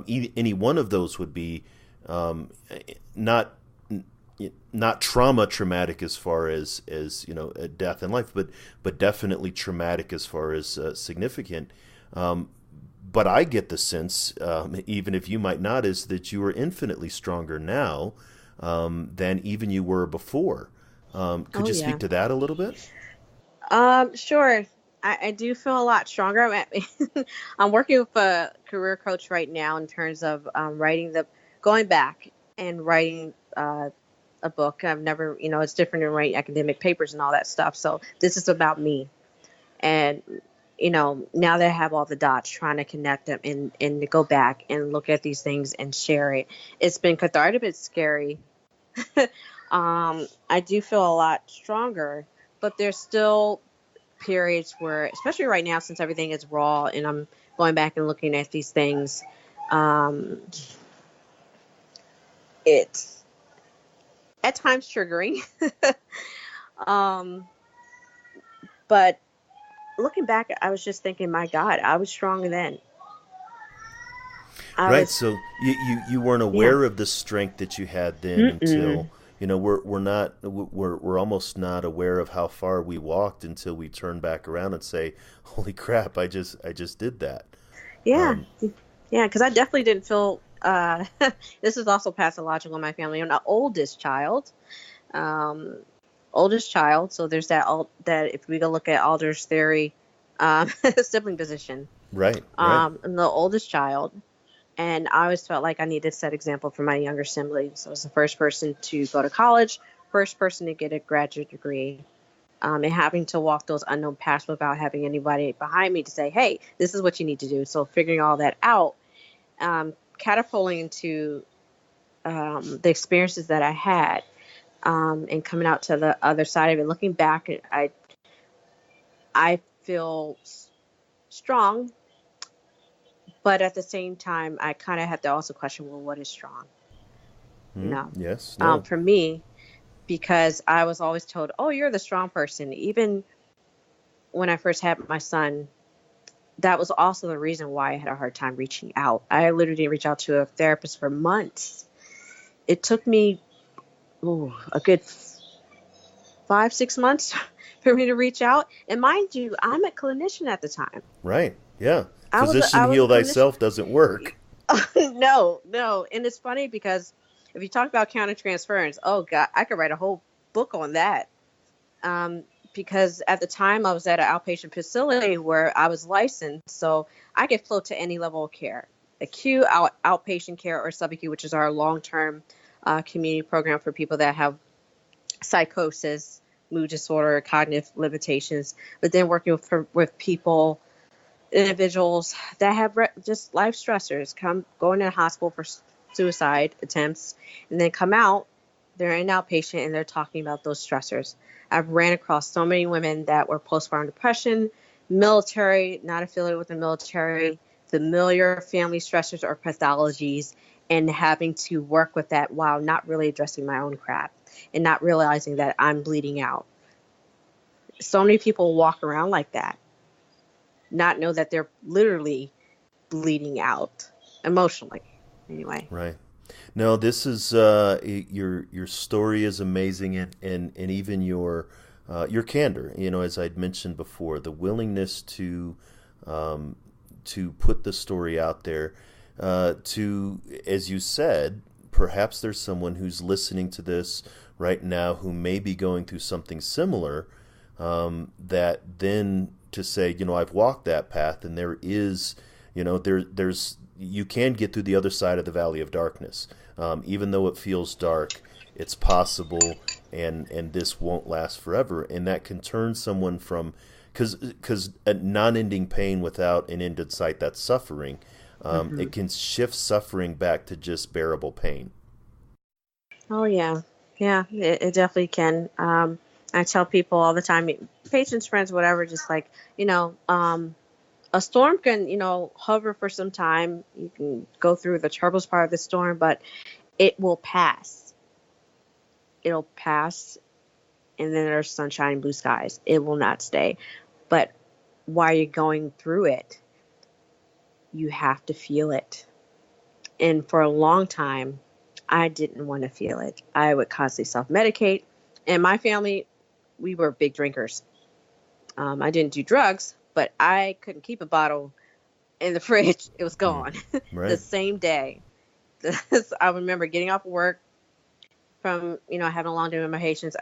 Speaker 1: any one of those would be not traumatic as far as death and life, but definitely traumatic as far as significant. But I get the sense, even if you might not, is that you are infinitely stronger now than even you were before. Could you speak to that a little bit?
Speaker 2: Sure. I do feel a lot stronger. I'm working with a career coach right now in terms of going back and writing a book. I've never, it's different than writing academic papers and all that stuff. So this is about me. And, now that I have all the dots, trying to connect them and to go back and look at these things and share it. It's been cathartic, but scary. I do feel a lot stronger, but there's still periods where, especially right now, since everything is raw and I'm going back and looking at these things, it's at times triggering. But looking back, I was just thinking, my God, I was strong then.
Speaker 1: So you weren't aware of the strength that you had then until we're almost not aware of how far we walked until we turn back around and say, "Holy crap! I just did that."
Speaker 2: Yeah, because I definitely didn't feel. This is also pathological in my family. I'm the oldest child. So there's that if we go look at Alder's theory, sibling position.
Speaker 1: Right.
Speaker 2: I'm the oldest child, and I always felt like I needed to set example for my younger siblings. So I was the first person to go to college, first person to get a graduate degree, and having to walk those unknown paths without having anybody behind me to say, "Hey, this is what you need to do." So figuring all that out, catapulting into the experiences that I had. And coming out to the other side of it, looking back, I feel strong, but at the same time, I kind of have to also question, well, what is strong?
Speaker 1: Yes. No.
Speaker 2: For me, because I was always told, oh, you're the strong person. Even when I first had my son, that was also the reason why I had a hard time reaching out. I literally didn't reach out to a therapist for months. It took me a good 5-6 months for me to reach out. And mind you, I'm a clinician at the time.
Speaker 1: Right. Yeah. Physician heal thyself doesn't work.
Speaker 2: No. And it's funny because if you talk about countertransference, oh God, I could write a whole book on that. Because at the time I was at an outpatient facility where I was licensed, so I could float to any level of care, acute, outpatient care, or subacute, which is our long-term community program for people that have psychosis, mood disorder, cognitive limitations, but then working with people, individuals that have just life stressors, going to the hospital for suicide attempts, and then come out, they're in outpatient and they're talking about those stressors. I've ran across so many women that were postpartum depression, military, not affiliated with the military, familiar family stressors or pathologies, and having to work with that while not really addressing my own crap and not realizing that I'm bleeding out. So many people walk around like that, not know that they're literally bleeding out emotionally. Anyway.
Speaker 1: Right. No, this is your story is amazing, and even your candor. You know, as I'd mentioned before, the willingness to put the story out there. To, as you said, perhaps there's someone who's listening to this right now who may be going through something similar. That then to say, you know, I've walked that path, and there is, you know, there's you can get through the other side of the valley of darkness. Even though it feels dark, it's possible, and this won't last forever. And that can turn someone from, because a non-ending pain without an end in sight, that's suffering. It can shift suffering back to just bearable pain.
Speaker 2: Oh, yeah. Yeah, it definitely can. I tell people all the time, patients, friends, whatever, just like, you know, a storm can, you know, hover for some time. You can go through the turbulence part of the storm, but it will pass. It'll pass, and then there's sunshine and blue skies. It will not stay. But while you're going through it, you have to feel it. And for a long time, I didn't want to feel it. I would constantly self-medicate. And my family, we were big drinkers. I didn't do drugs, but I couldn't keep a bottle in the fridge. It was gone
Speaker 1: Right.
Speaker 2: the same day. I remember getting off work from, you know, having a long day with my patients.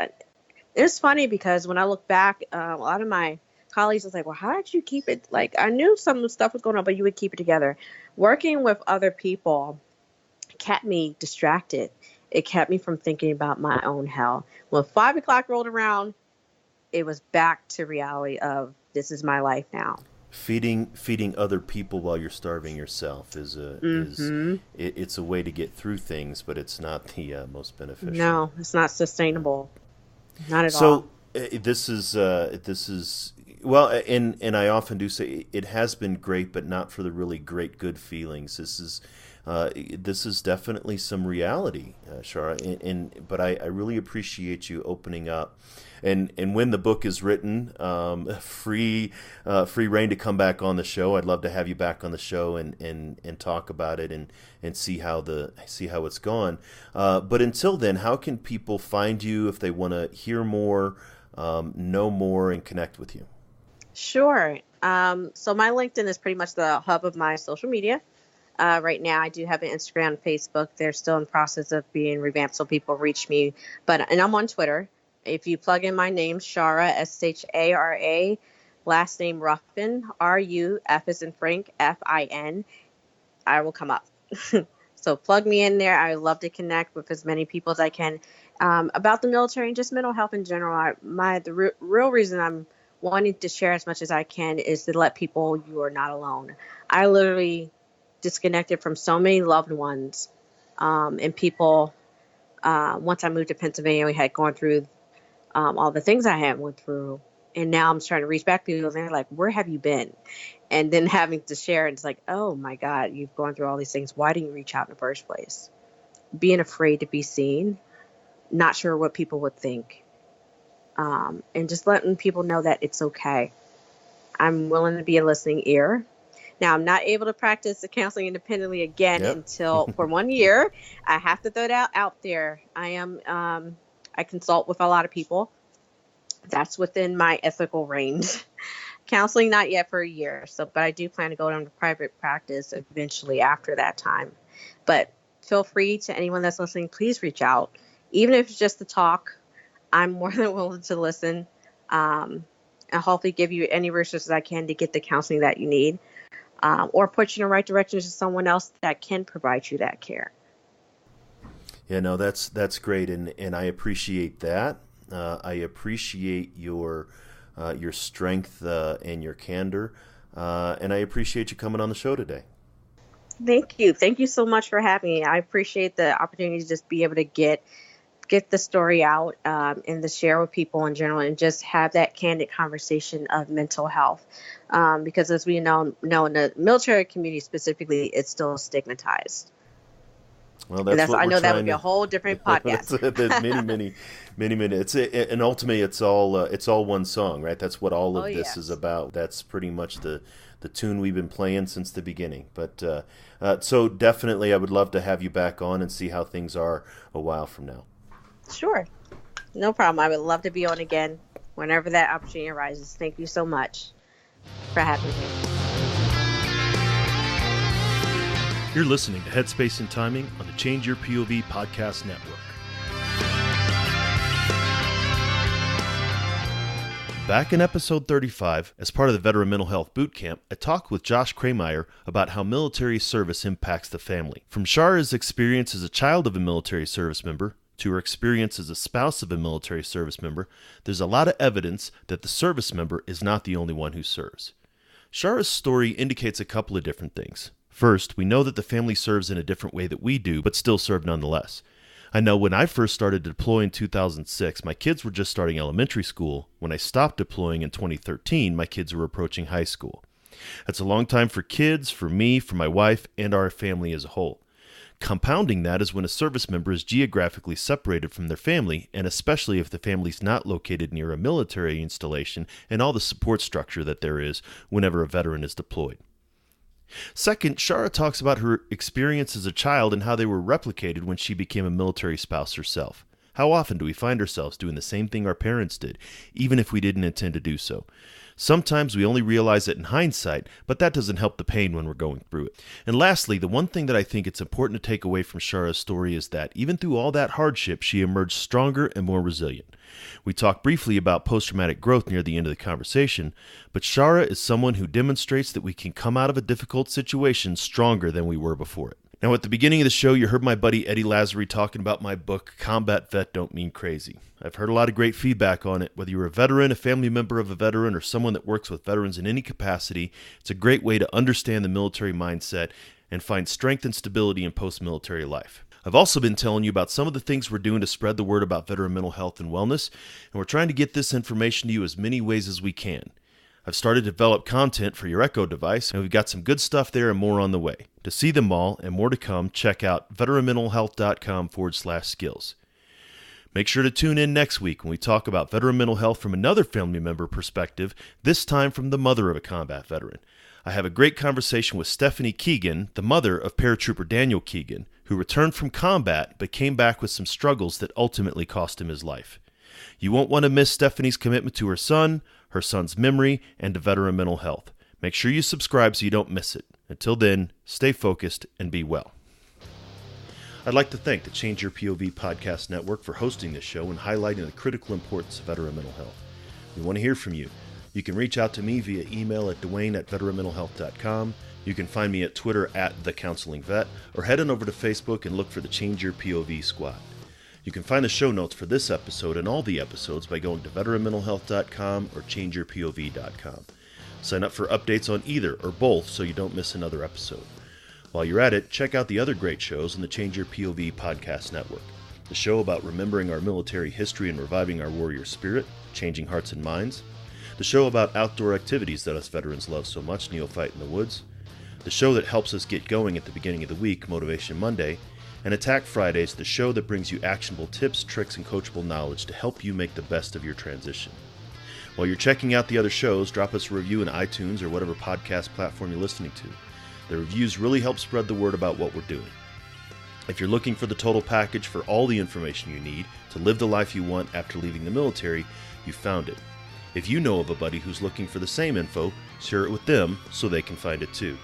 Speaker 2: It's funny because when I look back, a lot of my colleagues was like, well, how did you keep it? Like, I knew some stuff was going on, but you would keep it together. Working with other people kept me distracted. It kept me from thinking about my own hell. When 5 o'clock rolled around, it was back to reality of this is my life now.
Speaker 1: Feeding other people while you're starving yourself is it's a way to get through things, but it's not the most beneficial.
Speaker 2: No, it's not sustainable. Not at all.
Speaker 1: So this is well, and I often do say it has been great, but not for the really great good feelings. This is definitely some reality, Shara. But I really appreciate you opening up. And when the book is written, free reign to come back on the show. I'd love to have you back on the show and talk about it and see how it's gone. But until then, how can people find you if they want to hear more, know more, and connect with you?
Speaker 2: Sure. So my LinkedIn is pretty much the hub of my social media. Right now, I do have an Instagram and Facebook. They're still in the process of being revamped, so people reach me. And I'm on Twitter. If you plug in my name, Shara, Shara, last name Ruffin, Ruf as in Frank, Fin, I will come up. So plug me in there. I love to connect with as many people as I can about the military and just mental health in general. The real reason I'm wanting to share as much as I can is to let people you are not alone. I literally disconnected from so many loved ones and people. Once I moved to Pennsylvania, we had gone through all the things I had went through. And now I'm trying to reach back to people and they're like, where have you been? And then having to share, it's like, oh my God, you've gone through all these things. Why didn't you reach out in the first place? Being afraid to be seen, not sure what people would think. And just letting people know that it's okay. I'm willing to be a listening ear. Now, I'm not able to practice the counseling independently again until for 1 year. I have to throw that out there. I consult with a lot of people. That's within my ethical range. Counseling, not yet for a year. But I do plan to go down to private practice eventually after that time. But feel free to anyone that's listening, please reach out. Even if it's just to talk, I'm more than willing to listen and hopefully give you any resources I can to get the counseling that you need or put you in the right direction to someone else that can provide you that care.
Speaker 1: Yeah, no, that's great, and I appreciate that. I appreciate your strength and your candor, and I appreciate you coming on the show today.
Speaker 2: Thank you. Thank you so much for having me. I appreciate the opportunity to just be able to get the story out and to share with people in general and just have that candid conversation of mental health. Because as we know in the military community specifically, it's still stigmatized.
Speaker 1: Well, that's what
Speaker 2: I
Speaker 1: we're
Speaker 2: know that
Speaker 1: trying
Speaker 2: would be a
Speaker 1: to.
Speaker 2: whole different podcast.
Speaker 1: There's many minutes, and ultimately, it's all one song, right? That's what all of
Speaker 2: Oh,
Speaker 1: this
Speaker 2: yes.
Speaker 1: is about. That's pretty much the tune we've been playing since the beginning. But so definitely, I would love to have you back on and see how things are a while from now.
Speaker 2: Sure. No problem. I would love to be on again whenever that opportunity arises. Thank you so much for having me.
Speaker 1: You're listening to Headspace and Timing on the Change Your POV Podcast Network. Back in episode 35, as part of the Veteran Mental Health Bootcamp, I talked with Josh Kreimeyer about how military service impacts the family. From Shara's experience as a child of a military service member to her experience as a spouse of a military service member, there's a lot of evidence that the service member is not the only one who serves. Shara's story indicates a couple of different things. First, we know that the family serves in a different way that we do, but still serve nonetheless. I know when I first started to deploy in 2006, my kids were just starting elementary school. When I stopped deploying in 2013, my kids were approaching high school. That's a long time for kids, for me, for my wife, and our family as a whole. Compounding that is when a service member is geographically separated from their family, and especially if the family's not located near a military installation and all the support structure that there is whenever a veteran is deployed. Second, Shara talks about her experience as a child and how they were replicated when she became a military spouse herself. How often do we find ourselves doing the same thing our parents did, even if we didn't intend to do so? Sometimes we only realize it in hindsight, but that doesn't help the pain when we're going through it. And lastly, the one thing that I think it's important to take away from Shara's story is that even through all that hardship, she emerged stronger and more resilient. We talked briefly about posttraumatic growth near the end of the conversation, but Shara is someone who demonstrates that we can come out of a difficult situation stronger than we were before it. Now, at the beginning of the show, you heard my buddy Eddie Lazary talking about my book, Combat Vet Don't Mean Crazy. I've heard a lot of great feedback on it. Whether you're a veteran, a family member of a veteran, or someone that works with veterans in any capacity, it's a great way to understand the military mindset and find strength and stability in post-military life. I've also been telling you about some of the things we're doing to spread the word about veteran mental health and wellness, and we're trying to get this information to you as many ways as we can. I've started to develop content for your Echo device, and we've got some good stuff there and more on the way. To see them all and more to come, check out veteranmentalhealth.com/skills. Make sure to tune in next week when we talk about veteran mental health from another family member perspective, this time from the mother of a combat veteran. I have a great conversation with Stephanie Keegan, the mother of paratrooper Daniel Keegan, who returned from combat but came back with some struggles that ultimately cost him his life. You won't want to miss Stephanie's commitment to her son's memory, and to veteran mental health. Make sure you subscribe so you don't miss it. Until then, stay focused and be well. I'd like to thank the Change Your POV Podcast Network for hosting this show and highlighting the critical importance of veteran mental health. We want to hear from you. You can reach out to me via email at dwayne@veteranmentalhealth.com. You can find me at Twitter at @TheCounselingVet, or head on over to Facebook and look for the Change Your POV Squad. You can find the show notes for this episode and all the episodes by going to veteranmentalhealth.com or changeyourpov.com. Sign up for updates on either or both so you don't miss another episode. While you're at it, check out the other great shows on the Change Your POV Podcast Network. The show about remembering our military history and reviving our warrior spirit, changing hearts and minds. The show about outdoor activities that us veterans love so much, Neophyte in the Woods. The show that helps us get going at the beginning of the week, Motivation Monday. And Attack Fridays, the show that brings you actionable tips, tricks, and coachable knowledge to help you make the best of your transition. While you're checking out the other shows, drop us a review in iTunes or whatever podcast platform you're listening to. The reviews really help spread the word about what we're doing. If you're looking for the total package for all the information you need to live the life you want after leaving the military, you found it. If you know of a buddy who's looking for the same info, share it with them so they can find it too.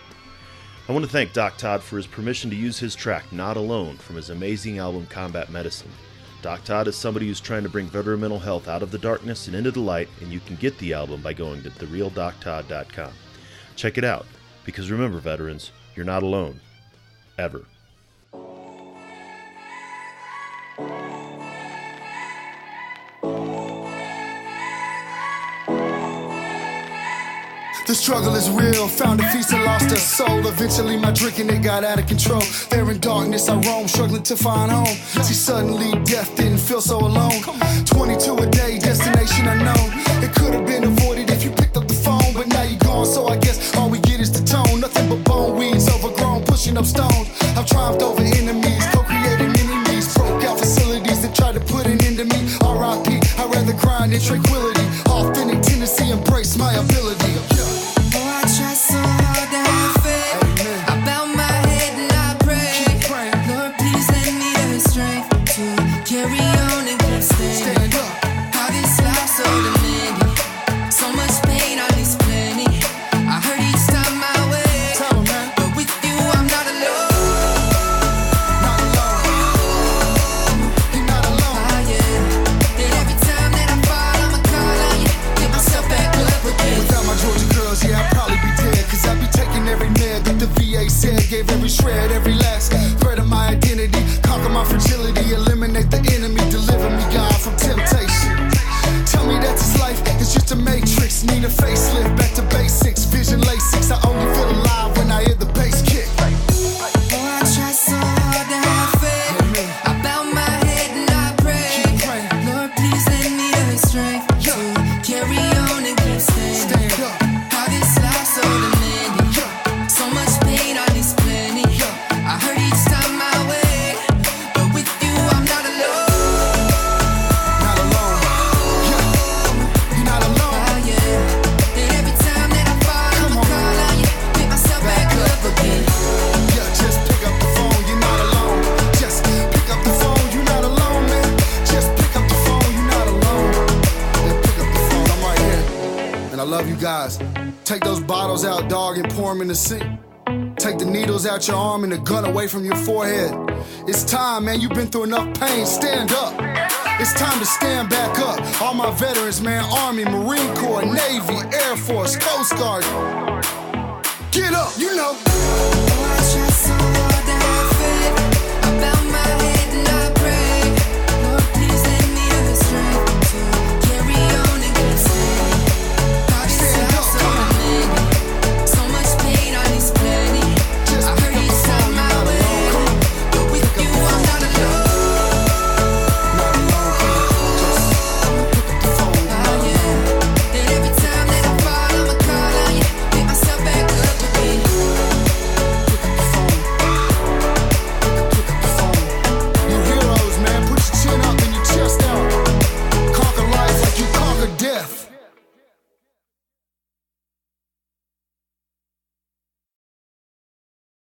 Speaker 1: I want to thank Doc Todd for his permission to use his track, Not Alone, from his amazing album, Combat Medicine. Doc Todd is somebody who's trying to bring veteran mental health out of the darkness and into the light, and you can get the album by going to therealdoctodd.com. Check it out, because remember, veterans, you're not alone. Ever.
Speaker 4: The struggle is real, found a feast and lost a soul. Eventually my drinking, it got out of control. There in darkness I roam, struggling to find home. See, suddenly death didn't feel so alone. 22 a day, destination unknown. It could have been avoided if you picked up the phone, but now you're gone, so I guess all we get is the tone. Nothing but bone weeds overgrown, pushing up stones. I've triumphed over enemies, in tranquility. Authentic tendency, embrace my ability.
Speaker 5: Oh, I try so hard to have faith. I bow my head and I pray. Lord, please lend me the strength to carry on and keep standing. How this life's so demanding, so much pain, I need plenty. I hurt each time I wait, but with you I'm not alone.
Speaker 4: You're not alone.
Speaker 5: Ah, yeah. And every time that I fall, I'ma call on you, get myself back up again.
Speaker 4: Without my Georgia girls, yeah, I'd probably be dead. Cause I'd be taking every med that the VA said. Gave every shred, every last thread of my identity. Conquer my fragility, eliminate the enemy. Deliver me, God, from temptation. Tell me that this life is just a matrix. Need a facelift, back to basics. Vision LASIX, I only feel alive when I hear the bass kick.
Speaker 5: Oh, I try so hard to have faith. I bow my head and I pray. Lord, please lend me the strength to carry on and keep standing.
Speaker 4: Stand up.
Speaker 5: How this life's so demanding, so much pain, I need plenty. I hurt each time I wait, but with you I'm not alone.
Speaker 4: Not alone. Yeah. You're not alone.
Speaker 5: Ah, yeah. And every time that I fall, I'ma call on you, pick myself back up again.
Speaker 4: Yeah, just pick up the phone, you're not alone. Just pick up the phone, you're not alone, man. Just pick up the phone, you're not alone. Yeah, pick up the phone, I'm right here. And I love you guys. Take those bottles out, dog, and pour them in the sink. Take the needles out your arm and the gun away from your forehead. It's time, man, you've been through enough pain, stand up. It's time to stand back up. All my veterans, man, Army, Marine Corps, Navy, Air Force, Coast Guard. Get up, you know.